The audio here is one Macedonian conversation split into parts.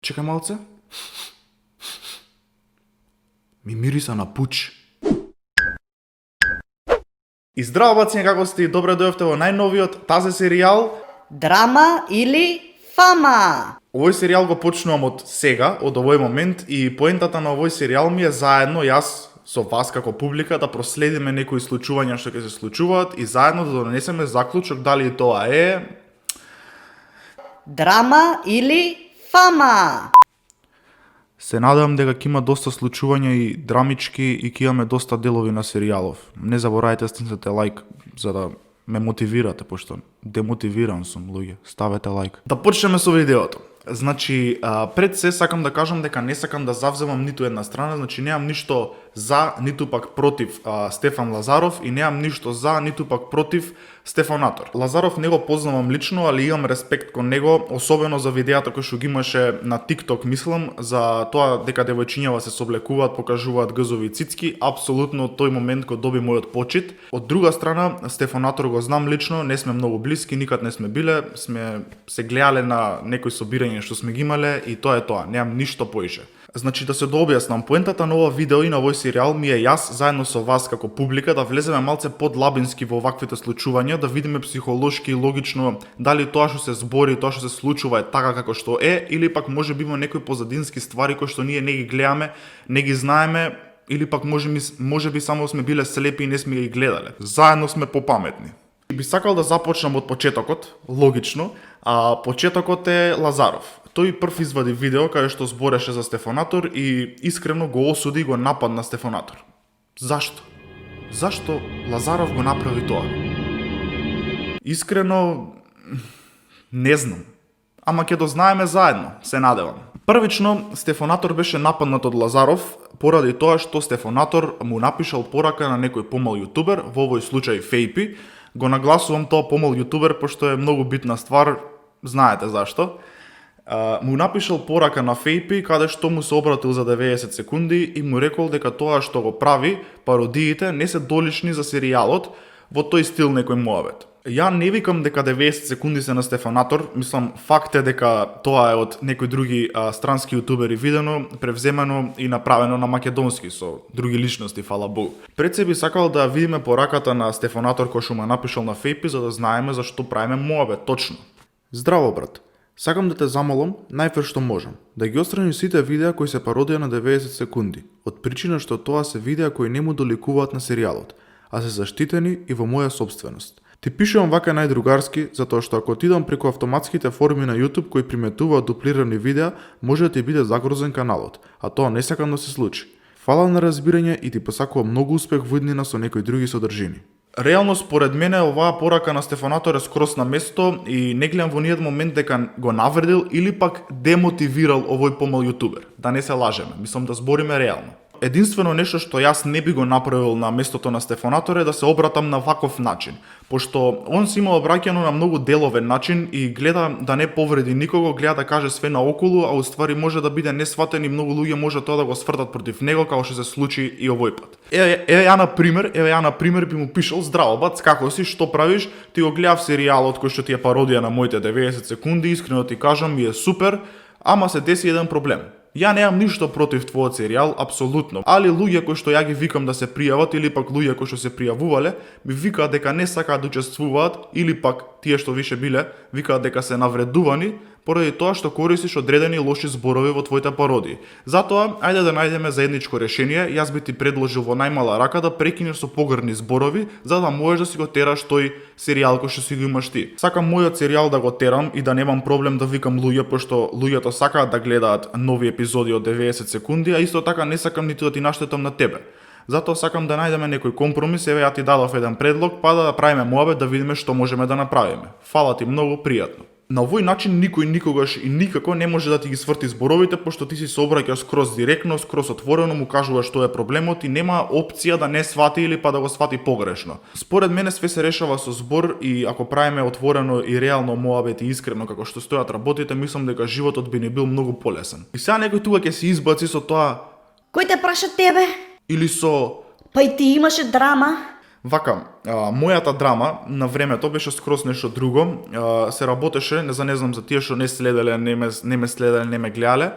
Чекај малце. Ми мириса на пуч. И здраво, баци, како сте? Добре дојавте во најновиот тази серијал. Драма или фама? Овој серијал го почнувам од сега, од овој момент, и поентата на овој серијал ми е заедно јас со вас како публика да проследиме некои случувања што ќе се случуваат и заедно да донесеме заклучок дали тоа е Драма или фама? Се надевам дека ќе има доста случувања и драмички и ќе имаме доста делови на серијалов. Не заборавајте стиснете лайк за да ме мотивирате, пошто демотивиран сум, луѓе. Ставете лайк. Да почнеме со видеото. Значи, пред се сакам да кажам дека не сакам да завземам ниту една страна, значи немам ништо за, ниту пак против Стефан Лазаров и немам ништо за, ниту пак против Стефанатор. Лазаров не го познавам лично, али имам респект кон него, особено за видеата кои што ги имаше на TikTok, мислам, за тоа дека девојчињава се соблекуваат, покажуваат гзови и цицки, апсолутно тој момент кој доби мојот почит. Од друга страна, Стефанатор го знам лично, не сме многу блиски, никад не сме биле, сме се гледале на некои собирања што сме ги имале и тоа е тоа, немам ништо поише. Значи да се дообјаснам, поентата на ова видео и на овој серијал ми е јас заедно со вас како публика да влеземе малце подлабински во оваквите случувања, да видиме психолошки и логично дали тоа што се збори, тоа што се случува е така како што е или пак може би има некои позадински ствари кои што ние не ги гледаме, не ги знаеме или пак може би само сме биле слепи и не сме ги гледале. Заедно сме попаметни. Би сакал да започнам од почетокот, логично, а почетокот е Лазаров. Тој прв извади видео каде што збореше за Стефанатор и искрено го осуди и го нападна Стефанатор. Зашто? Зашто Лазаров го направи тоа? Искрено не знам. Ама ќе дознаеме заедно, се надевам. Првично, Стефанатор беше нападнат од Лазаров поради тоа што Стефанатор му напишал порака на некој помал јутубер, во овој случај Фејпи. Го нагласувам тоа помал јутубер, пошто е многу битна ствар, знаете зашто. Му напишал порака на Фејпи, каде што му се обратил за 90 секунди и му рекол дека тоа што го прави, пародиите, не се долични за серијалот, во тој стил некој муавет. Ја не викам дека 90 секунди се на Стефанатор, мислам, факт е дека тоа е од некои други странски јутубери видено, превземено и направено на македонски со други личности, фала Богу. Пред се би сакал да видиме пораката на Стефанатор кој што му напишал на Фејпи за да знаеме зашто правиме муавет точно. Здраво, брат. Сакам да те замолам, најфер што можам, да ги отстраниш сите видеа кои се пародија на 90 секунди, од причина што тоа се видеа кои не му доликуваат на серијалот, а се заштитени и во моја собственост. Ти пишувам вака најдругарски, затоа што ако отидам преку автоматските форми на YouTube кои приметуваат дуплирани видеа, може да ти биде загрозен каналот, а тоа не сакам да се случи. Фала на разбирање и ти посакувам многу успех во иднина со некои други содржини. Реално според мене оваа порака на Стефанатор е скрос на место и не гледам во ниједен момент дека го навредил или пак демотивирал овој помал јутубер. Да не се лажеме, мислам да збориме реално. Единствено нешто што јас не би го направил на местото на Стефанатор е да се обратам на ваков начин, пошто он си има обраќано на многу деловен начин и гледа да не повреди никого, гледа да каже све наоколу, а уствари може да биде несватен и многу луѓе може тоа да го свртат против него, како што се случи и овој пат. Ја на пример би му пишал: здраво бац, како си, што правиш? Ти го гледав серијалот кој што ти е пародија на моите 90 секунди, искрено ти кажам, ми е супер, ама се деси еден проблем. Ја немам ништо против твојот серијал, апсолутно. Али луѓе кои што ја ги викам да се пријават или пак луѓе кои што се пријавувале, ми викаат дека не сакаат да учествуваат или пак тие што више биле, викаат дека се навредувани поради тоа што користиш одредени лоши зборови во твоите пародии. Затоа, ајде да најдеме заедничко решение, јас би ти предложил во најмала рака да прекинеш со погрни зборови, за да можеш да си го тераш тој серијал кој што си го имаш ти. Сакам мојот серијал да го терам и да немам проблем да викам луѓе, пошто луѓето сакаат да гледаат нови епизоди од 90 секунди, а исто така не сакам ниту да ти наштетам на тебе. Затоа сакам да најдеме некој компромис, еве ја ти дадов еден предлог, па да правиме муабет да видиме што можеме да направиме. Фала ти многу, пријатно. На овој начин никој никогаш и никако не може да ти ги сврти зборовите, пошто ти си се обраќаш скроз директно, скроз отворено, му кажуваш што е проблемот и нема опција да не свати или па да го свати погрешно. Според мене све се решава со збор и ако правиме отворено и реално муабет и искрено како што стојат работите, мислам дека животот би ни бил многу полесен. И сега некој тука ќе се избаци со тоа: Кој те праша тебе? или со: Па и ти имаше драма. Вака, мојата драма на времето беше скроз нешто друго. Се работеше, не знам за тие што не следеле, не ме следеле, не ме гледале.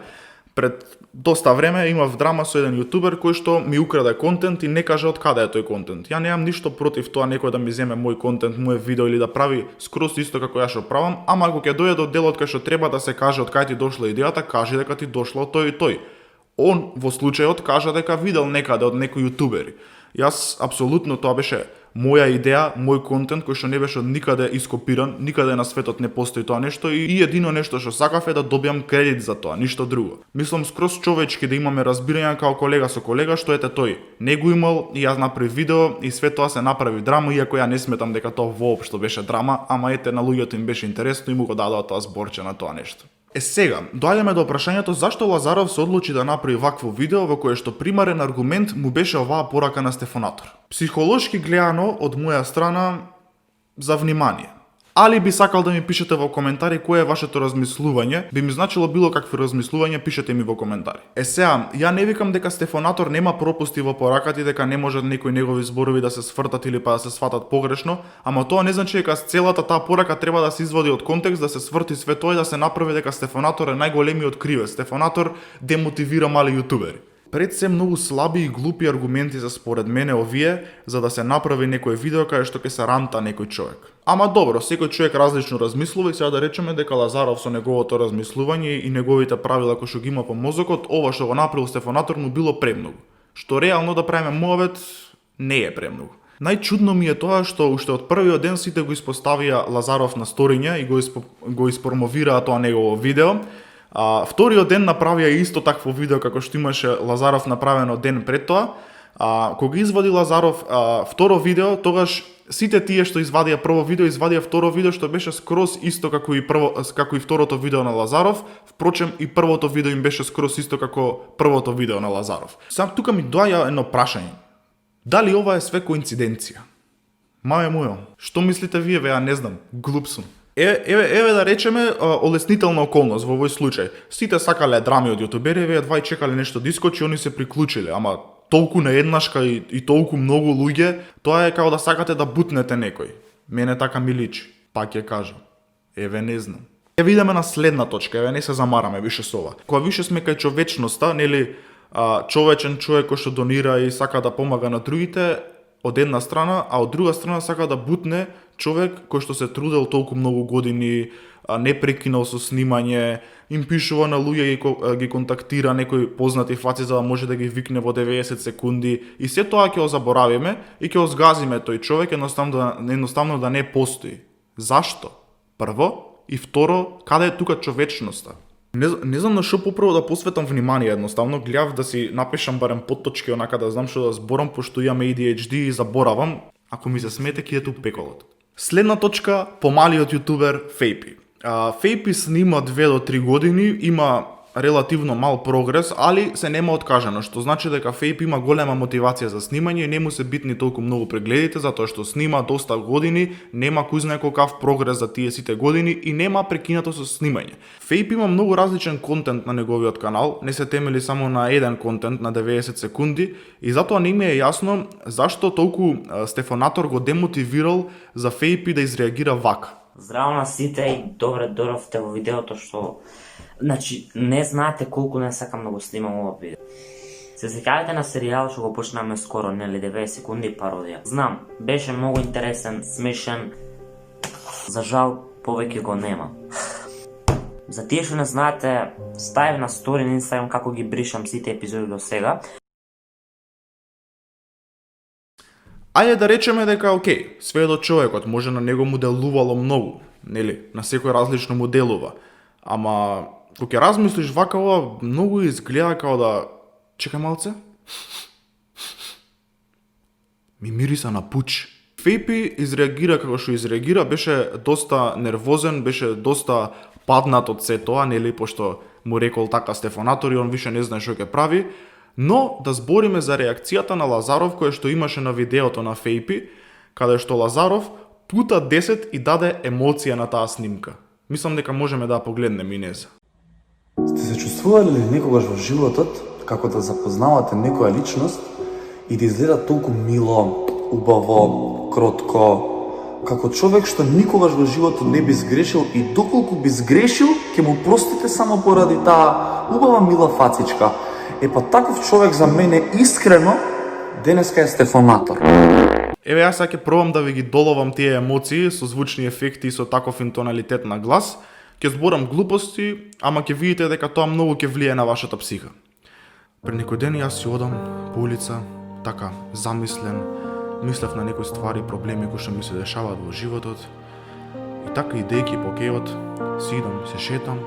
Пред доста време имав драма со еден јутубер кој што ми украде контент и не каже од каде е тој контент. Ја немам ништо против тоа некој да ми земе мој контент, моје видео или да прави скроз исто како ја што правам, ама ако ќе дојде до делот кај што треба да се каже од кај ти дошла идејата, кажи дека ти дошло тој и тој. Он во случајот кажа дека видел некаде од некој јутубери. Јас апсолутно тоа беше моја идеја, мој контент кој што не беше од никаде ископиран, никаде на светот не постои тоа нешто и едино нешто што сакав е да добиам кредит за тоа, ништо друго. Мислам скроз човечки да имаме разбирање као колега со колега што ете тој не го имал и јас направив видео и све тоа се направи драма, иако ја не сметам дека тоа воопшто беше драма, ама ете на луѓето им беше интересно и му го дадоа тоа зборче на тоа нешто. Сега, доаѓаме до прашањето зашто Лазаров се одлучи да направи вакво видео во кое што примарен аргумент му беше оваа порака на Стефанатор. Психолошки гледано од моја страна за внимание. Али би сакал да ми пишете во коментари кое е вашето размислување, би ми значило било какви размислувања, пишете ми во коментари. Сега, ја не викам дека Стефанатор нема пропусти во пораката и дека не може некои негови зборови да се свртат или па да се сватат погрешно, ама тоа не значи дека целата таа порака треба да се извади од контекст, да се сврти све тоа и да се направи дека Стефанатор е најголемиот кривец. Стефанатор демотивира мали јутубери. Пред се многу слаби и глупи аргументи за според мене овие за да се направи некој видео каде што ќе се ранта некој човек. Ама добро, секој човек различно размислува и сега да речеме дека Лазаров со неговото размислување и неговите правила кои што ги има по мозокот, ова што го направил Стефанатор му било премногу. Што реално да правиме муавет не е премногу. Најчудно ми е тоа што уште од првиот ден сите го испоставија Лазаров на сториња и го испромовираа тоа негово видео. Вториот ден направија исто такво видео како што имаше Лазаров направено ден пред тоа. Кога извади Лазаров второ видео, тогаш сите тие што извадија прво видео, извадија второ видео што беше скроз исто како и второто видео на Лазаров. Впрочем и првото видео им беше скроз исто како првото видео на Лазаров. Сам тука ми доаѓа едно прашање. Дали ова е све коинциденција? Маје мојо, што мислите вие, ја не знам, глуп сум. Еве да речеме олеснителна околност во овој случај. Сите сакале драми од јутубери, еве едва чекале нешто да искочи, они се приклучиле, ама толку наеднашка и толку многу луѓе, тоа е како да сакате да бутнете некој. Мене така ми личи, пак ќе кажам. Еве не знам. Еве идеме на следна точка, еве не се замараме више со ова. Кога више сме кај човечноста, нели, човечен човек кој што донира и сака да помага на другите, од една страна, а од друга страна сака да бутне човек кој што се трудел толку многу години, не прекинал со снимање, им пишува на луѓе, ги контактира некои познати фаци за да може да ги викне во 90 секунди и се тоа ќе го заборавиме и ќе го згазиме тој човек едноставно да не постои. Зашто? Прво и второ, каде е тука човечноста? Не знам на што попрво да посветам внимание, едноставно гледав да си напишам барем потточки онака да знам што да зборам, пошто имам ADHD и заборавам, ако ми се смете ќе ете пеколот. Следна точка, помалиот јутубер Фејпи. Фејпи снима 2 до 3 години, има релативно мал прогрес, али се нема откажано, што значи дека Фејпи има голема мотивација за снимање и не му се битни толку многу прегледите, затоа што снима доста години, нема кој знае колкав прогрес за тие сите години и нема прекинато со снимање. Фејпи има многу различен контент на неговиот канал, не се темели само на еден контент на 90 секунди и затоа не ми е јасно зашто толку Стефанатор го демотивирал за Фејпи да изреагира вака. Здраво на сите и добре дојдовте во видеото што... Значи, не знаете колку не сакам да го снимам ова видео. Се сеќавате на серијал што го почнаме скоро, нели 90 секунди пародија. Знам, беше многу интересен, смешен. За жал, повеќе го нема. За тие што не знаете, ставив на стори на Инстаграм како ги бришам сите епизоди до сега. Ајде да речеме дека окей, све до човекот, може на него му делувало многу, нели, на секој различно му делува. Ама, кога ќе размислиш вака ова, многу изгледа као да... Чекај малце. Ми мириса на пуч. Фејпи изреагира како што изреагира, беше доста нервозен, беше доста паднат од се тоа, нели, пошто му рекол така Стефанатор и он више не знае што ќе прави. Но да збориме за реакцијата на Лазаров која што имаше на видеото на Фејпи, каде што Лазаров пута 10 и даде емоција на таа снимка. Мислам дека можеме да погледнеме и неза. Сте се чувствували ли некогаш во животот како да запознавате некоја личност и да изгледа толку мило, убаво, кротко, како човек што никогаш во животот не би сгрешил и доколку би сгрешил, ќе му простите само поради таа убава мила фацичка. Па таков човек за мене искрено денеска е Стефанатор. Еве јас сега ќе пробам да ви ги доловам тие емоции со звучни ефекти и со таков интоналитет на глас. Ќе зборам глупости, ама ќе видите дека тоа многу ќе влие на вашата психа. Пред некој ден јас си одам по улица, така замислен, мислев на некои ствари, проблеми кои што ми се дешаваат во животот. И така идејќи по кејот, си идам, се шетам,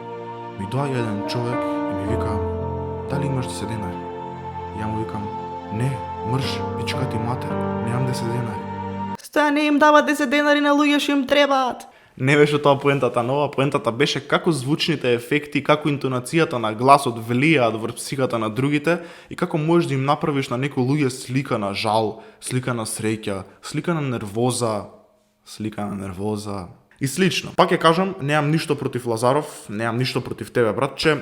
ми доаѓа еден човек и ми вика: "Дали имаш 10 денари?" Ја му викам: "Не, мрш, пичка ти матер, немам 10 денари." Стоја не им дава 10 денари на луѓе што им требаат. Не беше тоа поентата нова, поентата беше како звучните ефекти, како интонацијата на гласот влијаат врз психата на другите и како можеш да им направиш на некои луѓе слика на жал, слика на среќа, слика на нервоза и слично. Пак ќе кажам, немам ништо против Лазаров, немам ништо против тебе, братче,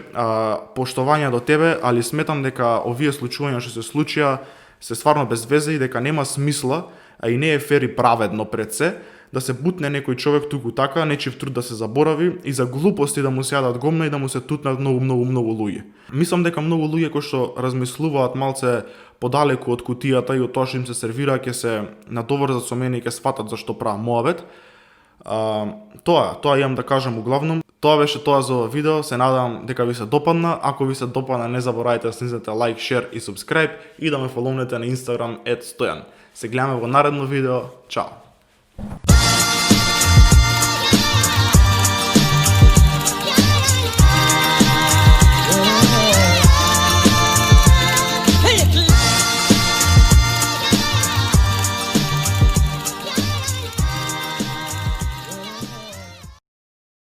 поштовање до тебе, али сметам дека овие случувања што се случија се стварно без везе и дека нема смисла, а и не е фер и праведно пред се, да се бутне некој човек туку така, нечив труд да се заборави и за глупости да му се јадат гомна и да му се тутнат многу луѓе. Мислам дека многу луѓе кои што размислуваат малце подалеку од кутијата и од тоа што им се сервира ќе се надоврзат со мене и ќе сватат зашто правам моабет. Тоа имам да кажам углавном. Тоа беше тоа за ова видео, се надам дека ви се допадна. Ако ви се допадна, не заборавајте да снизете лайк, шер и субскрайб и да ме фоловнете на Instagram @stojan. Се гледаме во наредно видео. Чао!